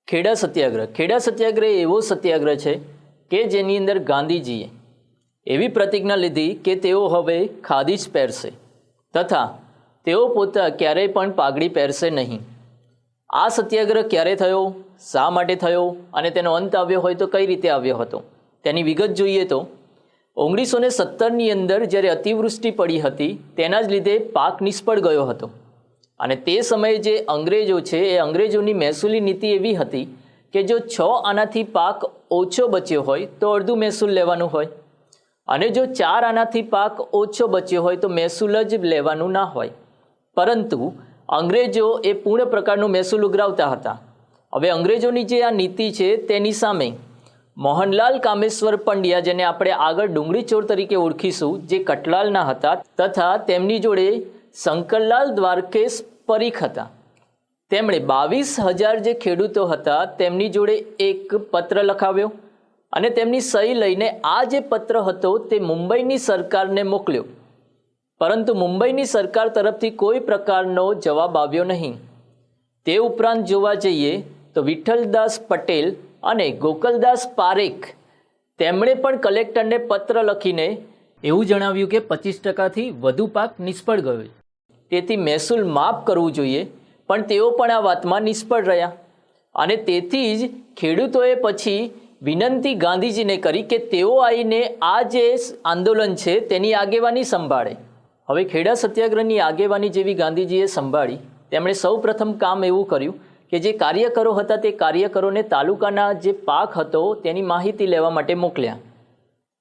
ખેડા સત્યાગ્રહ એવો સત્યાગ્રહ છે કે જેની અંદર ગાંધીજીએ એવી પ્રતિજ્ઞા લીધી કે તેઓ હવે ખાદી જ પહેરશે તથા તેઓ પોતા ક્યારેય પણ પાઘડી પહેરશે નહીં। આ સત્યાગ્રહ ક્યારે થયો, શા માટે થયો અને તેનો અંત આવ્યો હોય તો કઈ રીતે આવ્યો હતો તેની વિગત જોઈએ તો 1917ની અંદર જ્યારે અતિવૃષ્ટિ પડી હતી તેના જ લીધે પાક નિષ્ફળ ગયો હતો અને તે સમયે જે અંગ્રેજો છે એ અંગ્રેજોની મહેસૂલી નીતિ એવી હતી કે જો 6 આનાથી પાક ઓછો બચ્યો હોય તો અડધું મહેસૂલ લેવાનું હોય અને જો 4 આનાથી પાક ઓછો બચ્યો હોય તો મહેસૂલ જ લેવાનું ના હોય, પરંતુ અંગ્રેજો એ પૂર્ણ પ્રકારનું મહેસૂલ ઉઘરાવતા હતા। હવે અંગ્રેજોની જે આ નીતિ છે તેની સામે મોહનલાલ કામેશ્વર પંડ્યા, જેને આપણે આગળ ડુંગળી ચોર તરીકે ઓળખીશું, જે કટલાલના હતા, તથા તેમની જોડે શંકરલાલ દ્વારકેશ પરીખ હતા, તેમણે 22,000 જે ખેડૂતો હતા તેમની જોડે એક પત્ર લખાવ્યો અને તેમની સહી લઈને આ જે પત્ર હતો તે મુંબઈની સરકારને મોકલ્યો, પરંતુ મુંબઈની સરકાર તરફથી કોઈ પ્રકારનો જવાબ આવ્યો નહીં। તે ઉપરાંત જોવા જઈએ તો વિઠ્ઠલદાસ પટેલ અને ગોકલદાસ પારેખ તેમણે પણ કલેક્ટરને પત્ર લખીને એવું જણાવ્યું કે 25%થી વધુ પાક નિષ્ફળ ગયો, તેથી મહેસૂલ માફ કરવું જોઈએ, પણ તેઓ પણ આ વાતમાં નિષ્ફળ રહ્યા અને તેથી જ ખેડૂતોએ પછી વિનંતી ગાંધીજીને કરી કે તેઓ આવીને આ જે આંદોલન છે તેની આગેવાની સંભાળે। હવે ખેડા સત્યાગ્રહની આગેવાની જેવી ગાંધીજીએ સંભાળી, તેમણે સૌ પ્રથમ કામ એવું કર્યું કે જે કાર્યકરો હતા તે કાર્યકરોને તાલુકાના જે પાક હતો તેની માહિતી લેવા માટે મોકલ્યા।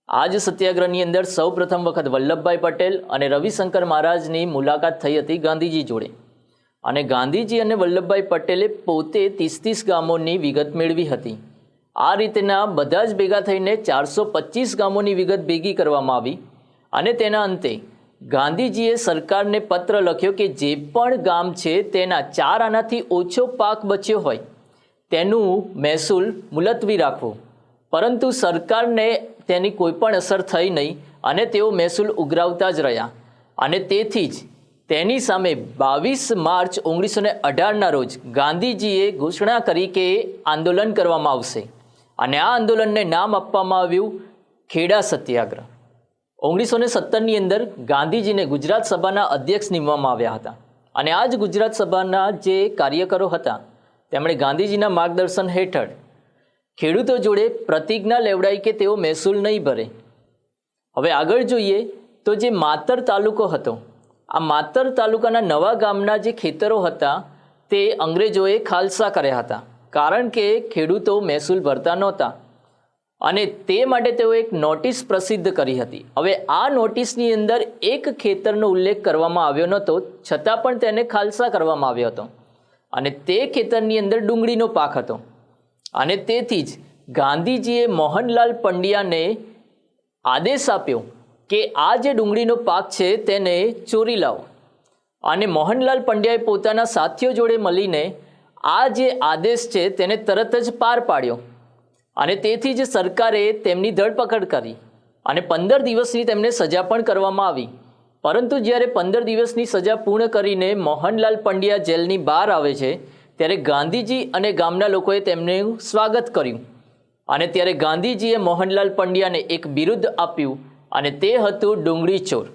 આ જ સત્યાગ્રહની અંદર સૌ પ્રથમ વખત વલ્લભભાઈ પટેલ અને રવિશંકર મહારાજની મુલાકાત થઈ હતી ગાંધીજી જોડે અને ગાંધીજી અને વલ્લભભાઈ પટેલે પોતે 30 ગામોની વિગત મેળવી હતી। આ રીતના બધા જ ભેગા થઈને 425 ગામોની વિગત ભેગી કરવામાં આવી અને તેના અંતે ગાંધીજીએ સરકારને પત્ર લખ્યો કે જે પણ ગામ છે તેના 4 આનાથી ઓછો પાક બચ્યો હોય તેનું મહેસૂલ મુલતવી રાખવો, પરંતુ સરકારને તેની કોઈ પણ અસર થઈ નહીં અને તેઓ મહેસૂલ ઉઘરાવતા જ રહ્યા અને તેથી જ તેની સામે 22 માર્ચ 1918ના રોજ ગાંધીજીએ ઘોષણા કરી કે આંદોલન કરવામાં આવશે અને આ આંદોલનને નામ આપવામાં આવ્યું ખેડા સત્યાગ્રહ। 1917ની અંદર ગાંધીજીને ગુજરાત સભાના અધ્યક્ષ નિમવામાં આવ્યા હતા અને આ જ ગુજરાત સભાના જે કાર્યકરો હતા તેમણે ગાંધીજીના માર્ગદર્શન હેઠળ ખેડૂતો જોડે પ્રતિજ્ઞા લેવડાવી કે તેઓ મહેસૂલ નહીં ભરે। હવે આગળ જોઈએ તો જે માતર તાલુકો હતો, આ માતર તાલુકાના નવા ગામના જે ખેતરો હતા તે અંગ્રેજોએ ખાલસા કર્યા હતા, કારણ કે ખેડૂતો મહેસૂલ ભરતા નહોતા અને તે માટે તેઓ એક નોટિસ પ્રસિદ્ધ કરી હતી। હવે આ નોટિસની અંદર એક ખેતરનો ઉલ્લેખ કરવામાં આવ્યો નહોતો, છતાં પણ તેને ખાલસા કરવામાં આવ્યો હતો અને તે ખેતરની અંદર ડુંગળીનો પાક હતો અને તેથી જ ગાંધીજીએ મોહનલાલ પંડ્યાને આદેશ આપ્યો કે આ જે ડુંગળીનો પાક છે તેને ચોરી લાવો અને મોહનલાલ પંડ્યાએ પોતાના સાથીઓ જોડે મળીને આ જે આદેશ છે તેને તરત જ પાર પાડ્યો અને તેથી જ સરકારે તેમની ધરપકડ કરી અને 15 દિવસની તેમને સજા પણ કરવામાં આવી, પરંતુ જ્યારે 15 દિવસની સજા પૂર્ણ કરીને મોહનલાલ પંડ્યા જેલની બહાર આવે છે ત્યારે ગાંધીજી અને ગામના લોકોએ તેમનું સ્વાગત કર્યું અને ત્યારે ગાંધીજીએ મોહનલાલ પંડ્યાને એક બિરુદ આપ્યું અને તે હતું ડુંગળી ચોર,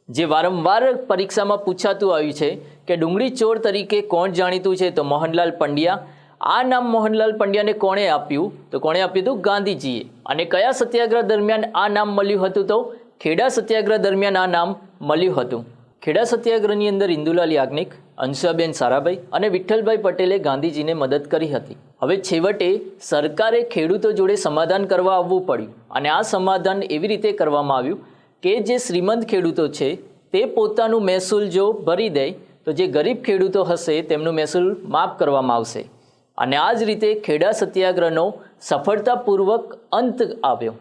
જે વારંવાર પરીક્ષામાં પૂછાતું આવ્યું છે કે ડુંગળી ચોર તરીકે કોણ જાણીતું છે તો મોહનલાલ પંડ્યા। આ નામ મોહનલાલ પંડ્યાને કોણે આપ્યું તો કોણે આપ્યું હતું ગાંધીજીએ અને કયા સત્યાગ્રહ દરમિયાન આ નામ મળ્યું હતું તો ખેડા સત્યાગ્રહ દરમિયાન આ નામ મળ્યું હતું। ખેડા સત્યાગ્રહની અંદર ઇન્દુલાલ યાજ્ઞિક, અંશુબેન સારાભાઈ અને વિઠ્ઠલભાઈ પટેલે ગાંધીજીને મદદ કરી હતી। હવે છેવટે સરકારે ખેડૂતો જોડે સમાધાન કરવા આવવું પડ્યું અને આ સમાધાન એવી રીતે કરવામાં આવ્યું કે જે શ્રીમંત ખેડૂતો છે તે પોતાનું મહેસૂલ જો ભરી દે તો જે ગરીબ ખેડૂતો હશે તેમનું મહેસૂલ માફ કરવામાં આવશે અને આ જ રીતે ખેડા સત્યાગ્રહનો સફળતાપૂર્વક અંત આવ્યો।